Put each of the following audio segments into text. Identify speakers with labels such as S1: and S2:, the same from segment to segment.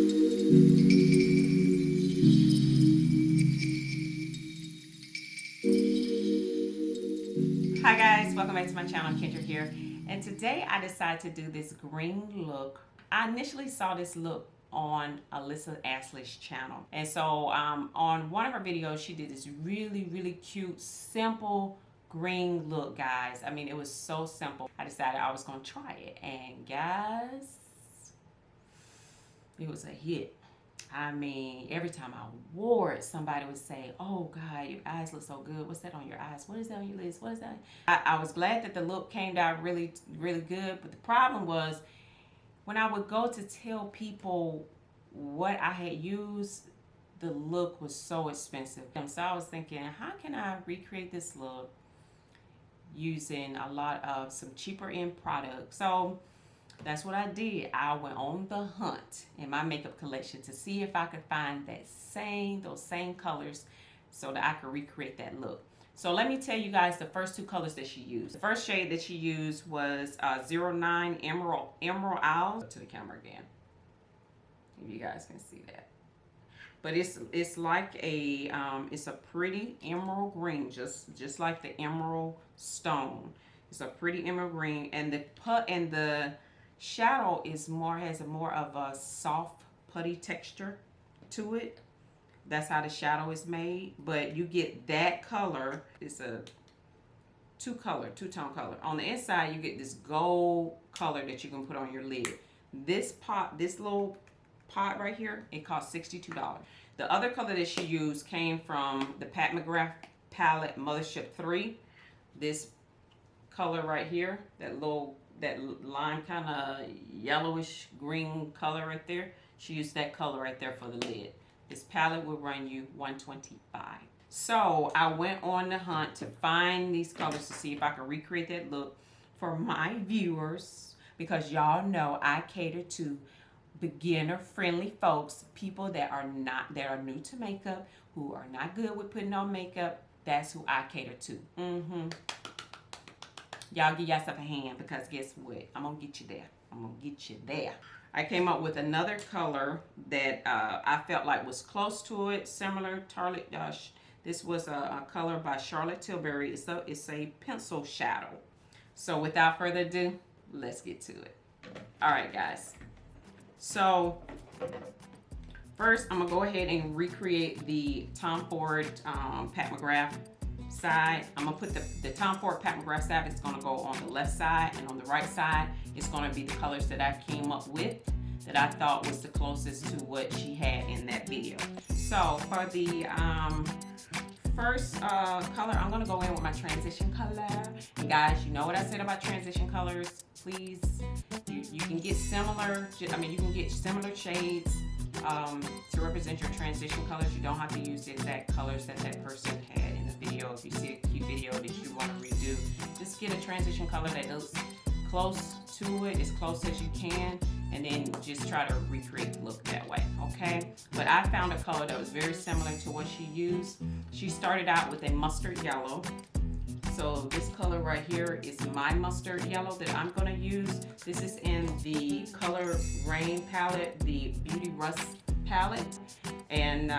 S1: Hi guys, welcome back to my channel. Kendra here, and today I decided to do this green look. I initially saw this look on Alyssa Ashley's channel, and so on one of her videos she did this really cute simple green look, guys. I mean, it was so simple. I decided I was gonna try it, and guys, it was a hit. I mean, every time I wore it, somebody would say, "Oh God, your eyes look so good. What's that on your eyes? What is that on your lips? What is that?" I was glad that the look came out really good, but the problem was when I would go to tell people what I had used, the look was so expensive. And so I was thinking, how can I recreate this look using a lot of some cheaper end products? So that's what I did. I went on the hunt in my makeup collection to see if I could find those same colors so that I could recreate that look. So let me tell you guys the first two colors that she used. The first shade that she used was 09 Emerald Isle. To the camera again, if you guys can see that. But it's like a it's a pretty emerald green, just like the emerald stone. It's a pretty emerald green, and the shadow has more of a soft putty texture to it. That's how the shadow is made. But you get that color. It's a two-tone color. On the inside, you get this gold color that you can put on your lid. This little pot right here, it costs $62. The other color that she used came from the Pat Mcgrath palette Mothership 3. This color right here, that lime kind of yellowish green color right there, she used that color right there for the lid. This palette will run you $125. So I went on the hunt to find these colors to see if I could recreate that look for my viewers, because y'all know I cater to beginner friendly folks, people that are new to makeup, who are not good with putting on makeup. That's who I cater to. Y'all give yourself a hand, because guess what? I'm gonna get you there. I'm gonna get you there. I came up with another color that I felt like was close to it, similar. This was a color by Charlotte Tilbury. It's a pencil shadow. So without further ado, let's get to it. All right, guys. So first, I'm gonna go ahead and recreate the Tom Ford Pat Mcgrath side. I'm gonna put the Tom Ford Pat Mcgrath side. It's gonna go on the left side, and on the right side, it's gonna be the colors that I came up with that I thought was the closest to what she had in that video. So for the first color, I'm gonna go in with my transition color. And guys, you know what I said about transition colors. Please, you can get similar. I mean, you can get similar shades to represent your transition colors. You don't have to use the exact colors that person had in the video. If you see a cute video that you want to redo, just get a transition color that looks close to it, as close as you can, and then just try to recreate the look that way, okay? But I found a color that was very similar to what she used. She started out with a mustard yellow. So this color right here is my mustard yellow that I'm gonna use. This is in the color Raine palette, the Beauty Rust palette. And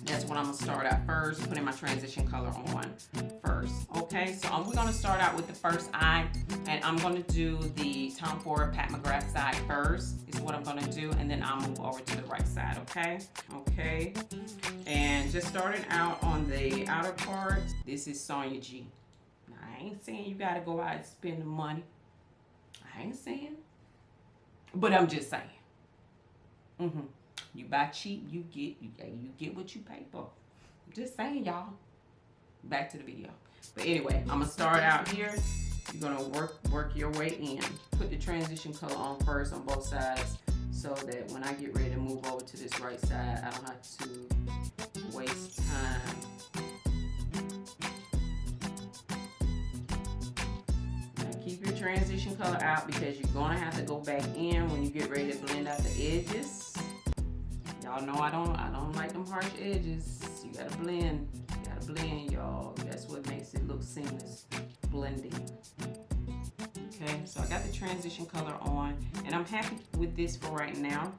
S1: that's what I'm gonna start out first, putting my transition color on first. Okay, so we're gonna start out with the first eye, and I'm gonna do the Tom Ford Pat Mcgrath side first, is what I'm gonna do, and then I'll move over to the right side, okay? Okay, and just starting out on the outer part, this is Sonia G. Now, I ain't saying you gotta go out and spend the money. I ain't saying, but I'm just saying. You buy cheap, you get what you pay for. I'm just saying, y'all. Back to the video. But anyway, I'm gonna start out here. You're gonna work your way in. Put the transition color on first on both sides, so that when I get ready to move over to this right side, I don't have to waste time. Now keep your transition color out, because you're gonna have to go back in when you get ready to blend out the edges. Y'all know I don't like them harsh edges. You gotta blend. You gotta blend, y'all. That's what makes it look seamless. Blending. Okay, so I got the transition color on, and I'm happy with this for right now.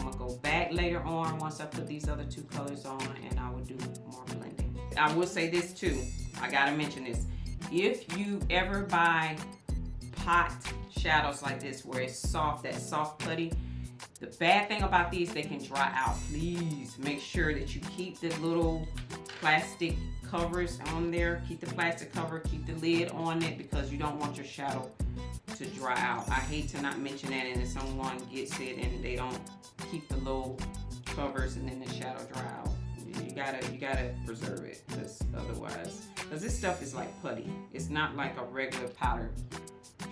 S1: I'm gonna go back later on once I put these other 2 colors on, and I will do more blending. I will say this too, I gotta mention this. If you ever buy pot shadows like this where it's soft, that soft putty, the bad thing about these, they can dry out. Please make sure that you keep the little plastic covers on there. Keep the plastic cover, keep the lid on it, because you don't want your shadow to dry out. I hate to not mention that, and if someone gets it and they don't keep the little covers and then the shadow dry out. You gotta preserve it, because otherwise, because this stuff is like putty. It's not like a regular powder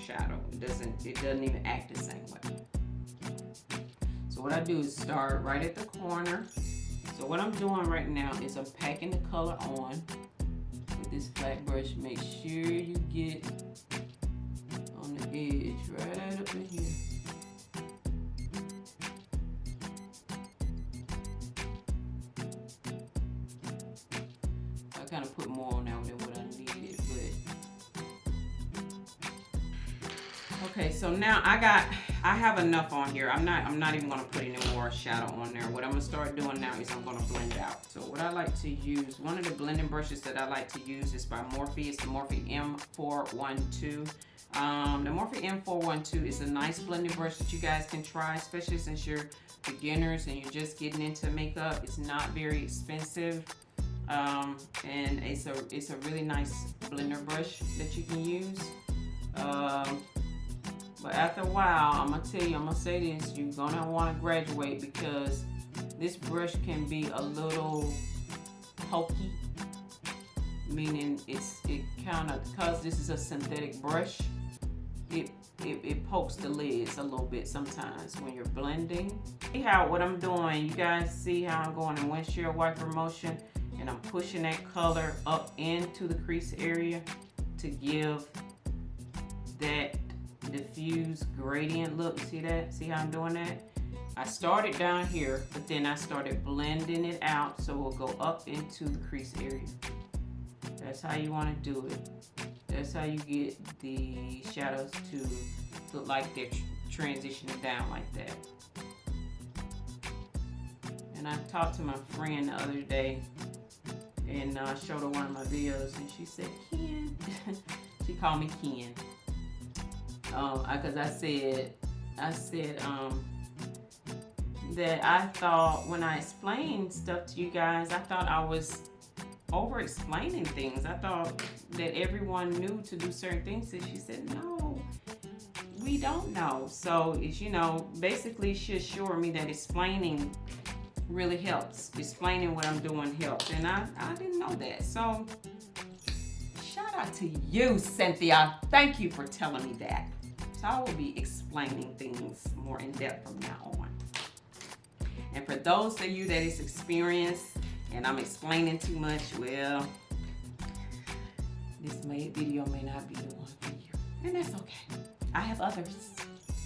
S1: shadow. It doesn't even act the same way. So what I do is start right at the corner. So what I'm doing right now is I'm packing the color on with this flat brush. Make sure you get on the edge right up in here. I kind of put more on now than what I needed, but okay. So now I have enough on here. I'm not even gonna put any more shadow on there. What I'm gonna start doing now is I'm gonna blend out. So what I like to use, one of the blending brushes that I like to use is by Morphe. It's the Morphe M412. The Morphe M412 is a nice blending brush that you guys can try, especially since you're beginners and you're just getting into makeup. It's not very expensive. And it's a really nice blender brush that you can use. But after a while, I'm gonna say this, you're gonna want to graduate, because this brush can be a little pokey, meaning it kind of, because this is a synthetic brush, it pokes the lids a little bit sometimes when you're blending. See how what I'm doing, you guys see how I'm going in windshield wiper motion, and I'm pushing that color up into the crease area to give that diffuse gradient look. See that? See how I'm doing that? I started down here, but then I started blending it out so it'll go up into the crease area. That's how you want to do it. That's how you get the shadows to look like they're transitioning down like that. And I talked to my friend the other day, and I showed her one of my videos, and she said, Ken. She called me Ken. Because I said that I thought when I explained stuff to you guys, I thought I was over explaining things. I thought that everyone knew to do certain things, and she said, no, we don't know. So it's, basically she assured me that explaining really helps. Explaining what I'm doing helps, and I didn't know that. So shout out to you, Cynthia. Thank you for telling me that. So I will be explaining things more in depth from now on. And for those of you that is experienced and I'm explaining too much, well, this video may not be the one for you. And that's okay. I have others.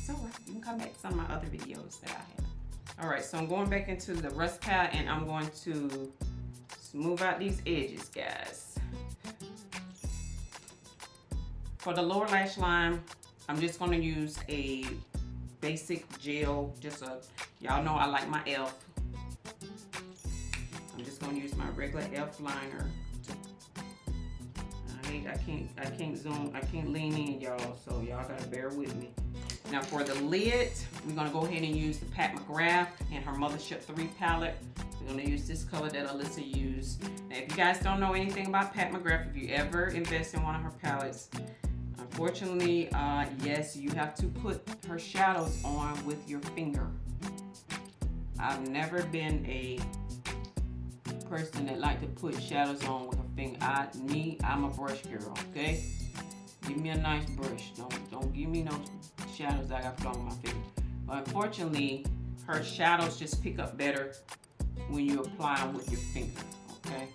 S1: So you can come back to some of my other videos that I have. All right, so I'm going back into the Rust palette, and I'm going to smooth out these edges, guys. For the lower lash line, I'm just going to use a basic gel, y'all know I like my e.l.f. I'm just going to use my regular e.l.f. liner. I can't zoom, I can't lean in, y'all, so y'all gotta bear with me. Now for the lid, we're gonna go ahead and use the Pat Mcgrath and her Mothership 3 palette. We're gonna use this color that Alyssa used. Now if you guys don't know anything about Pat Mcgrath, if you ever invest in one of her palettes, unfortunately, yes, you have to put her shadows on with your finger. I've never been a person that like to put shadows on with her finger. I'm a brush girl, okay? Give me a nice brush. Don't give me no shadows that I got to put on my finger. But unfortunately, her shadows just pick up better when you apply them with your finger, okay?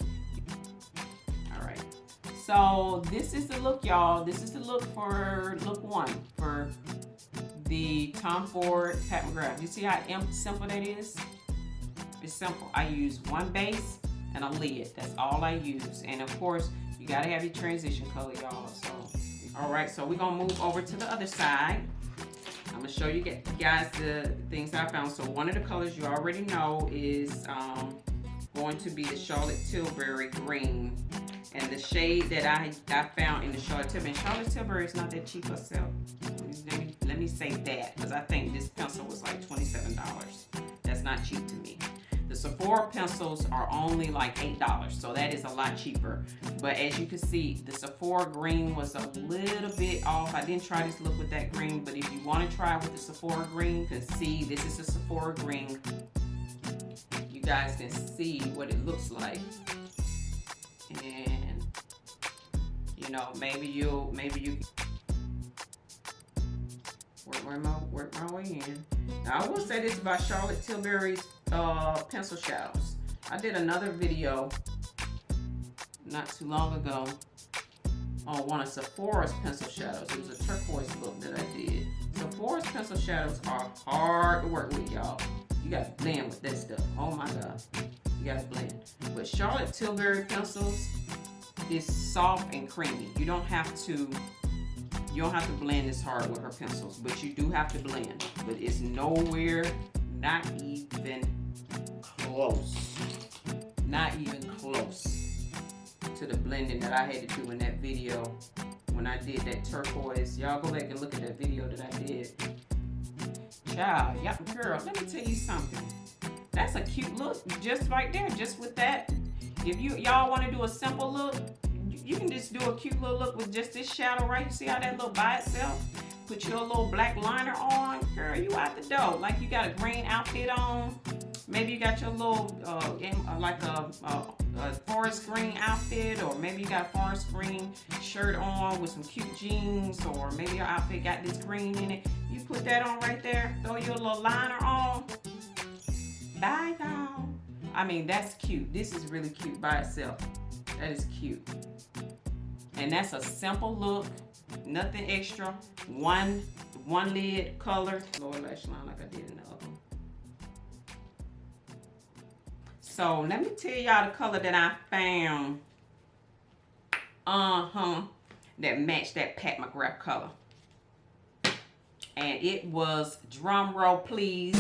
S1: All right. So this is the look, y'all. This is the look for look one for the Tom Ford Pat Mcgrath. You see how simple that is? It's simple. I use one base and a lid. That's all I use. And of course, you gotta have your transition color, y'all. So, all right, so we're gonna move over to the other side. I'm gonna gonna show you guys the things I found. So one of the colors you already know is going to be the Charlotte Tilbury green. And the shade that I found in the Charlotte Tilbury, and Charlotte Tilbury is not that cheap herself. Let me say that, because I think this pencil was like $27. That's not cheap to me. The Sephora pencils are only like $8, so that is a lot cheaper. But as you can see, the Sephora green was a little bit off. I didn't try this look with that green, but if you want to try with the Sephora green, you can see this is the Sephora green. You guys can see what it looks like. And you know, maybe you work my way in. Now I will say this about Charlotte Tilbury's pencil shadows. I did another video not too long ago on one of Sephora's pencil shadows. It was a turquoise look that I did. Sephora's pencil shadows are hard to work with, y'all. You gotta blend with that stuff. Oh my god. You gotta blend. But Charlotte Tilbury pencils is soft and creamy. You don't have to blend this hard with her pencils, but you do have to blend. But it's nowhere, not even close. Not even close to the blending that I had to do in that video when I did that turquoise. Y'all go back and look at that video that I did. Child, yeah, girl, let me tell you something. That's a cute look, just right there, just with that. If y'all want to do a simple look, you can just do a cute little look with just this shadow right. You see how that look by itself? Put your little black liner on, girl, you out the door. Like you got a green outfit on. Maybe you got your little, like a forest green outfit, or maybe you got a forest green shirt on with some cute jeans, or maybe your outfit got this green in it. You put that on right there, throw your little liner on. Bye, y'all. I mean, that's cute. This is really cute by itself. That is cute. And that's a simple look, nothing extra. One lid color, lower lash line like I did in the other one. So let me tell y'all the color that I found. That matched that Pat Mcgrath color. And it was, drum roll please,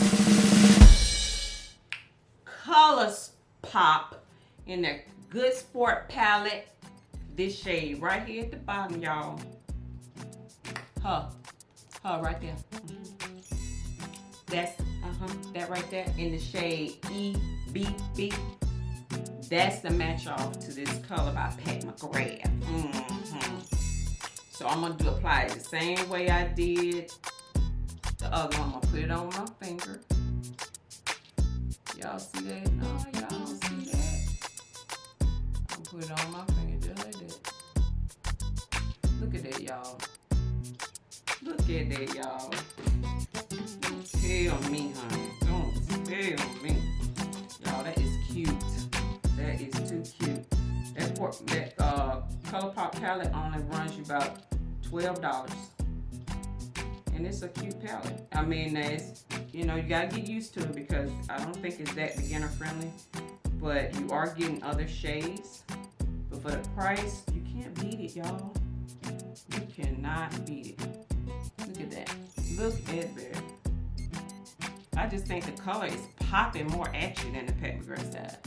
S1: Colors Pop in the Good Sport palette. This shade right here at the bottom, y'all. Her right there. That's that right there in the shade EBB. That's the match off to this color by Pat Mcgrath. So I'm gonna apply it the same way I did the other one. I'm gonna put it on my finger. Y'all see that? No, y'all don't see that. I'm put it on my finger just like that. Look at that, y'all. Look at that, y'all. Don't tell me, honey. Don't tell me. Y'all, that is cute. That is too cute. That ColourPop palette only runs you about $12. And it's a cute palette. I mean, it's, you know, you gotta get used to it because I don't think it's that beginner friendly. But you are getting other shades. But for the price, you can't beat it, y'all. You cannot beat it. Look at that. Look at that. I just think the color is popping more at you than the Pat Mcgrath side.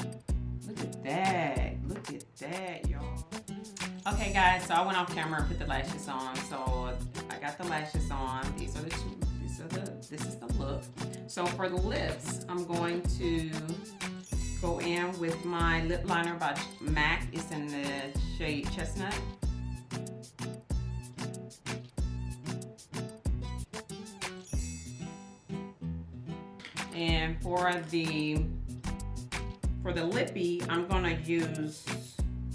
S1: Look at that. Look at that, y'all. Okay, guys, so I went off camera and put the lashes on. So I got the lashes on. These are the two. This is the look. So for the lips, I'm going to go in with my lip liner by MAC. It's in the shade Chestnut. And for the lippy, I'm gonna use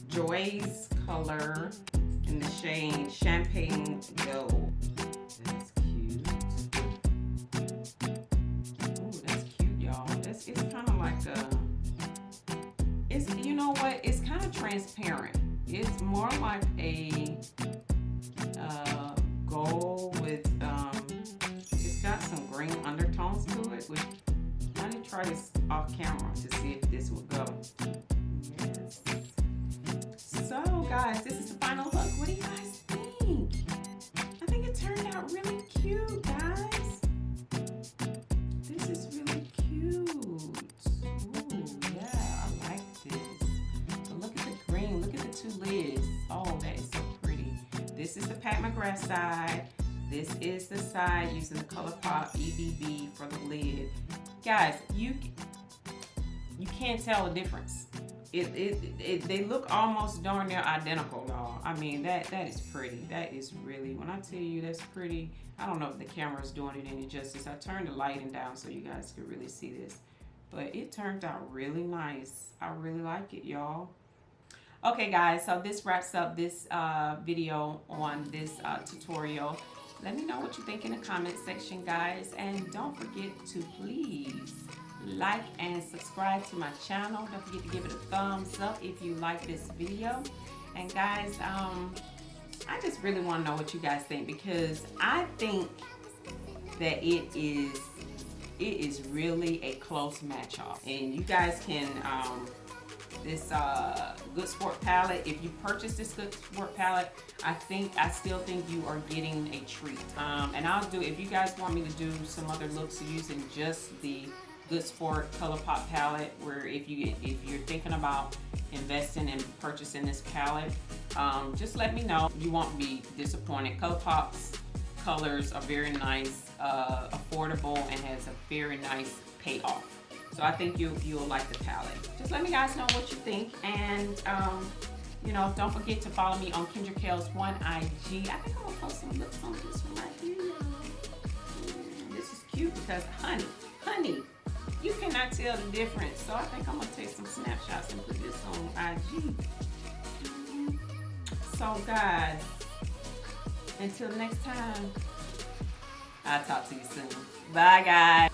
S1: Jouer's color in the shade Champagne Gold. That's cute. Oh, that's cute, y'all. It's kind of like it's, you know what? It's kind of transparent. It's more like a gold with it's got some green undertones to it. Which I need to try this off camera to see if this will go. Yes. So guys, this is the final look. What do you guys think? I think it turned out really cute, guys. Pat Mcgrath side. This is the side using the ColourPop EBB for the lid. Guys, you can't tell the difference. They look almost darn near identical, y'all. I mean, that is pretty. That is really, when I tell you that's pretty, I don't know if the camera is doing it any justice. I turned the lighting down so you guys could really see this. But it turned out really nice. I really like it, y'all. Okay, guys, so this wraps up this video on this tutorial. Let me know what you think in the comment section, guys. And don't forget to please like and subscribe to my channel. Don't forget to give it a thumbs up if you like this video. And guys, I just really want to know what you guys think, because I think that it is really a close match off. And you guys can this Good Sport palette, if you purchase this Good Sport palette, I still think you are getting a treat. And I'll do, if you guys want me to do some other looks using just the Good Sport ColourPop palette, where if you're thinking about investing and purchasing this palette, just let me know. You won't be disappointed. ColourPop's colors are very nice, affordable, and has a very nice payoff. So I think you'll like the palette. Just let me guys know what you think, and you know, don't forget to follow me on Kendra Kaale's one IG. I think I'm gonna post some looks on this one right here. This is cute because honey, you cannot tell the difference. So I think I'm gonna take some snapshots and put this on IG. So guys, until next time, I'll talk to you soon. Bye guys.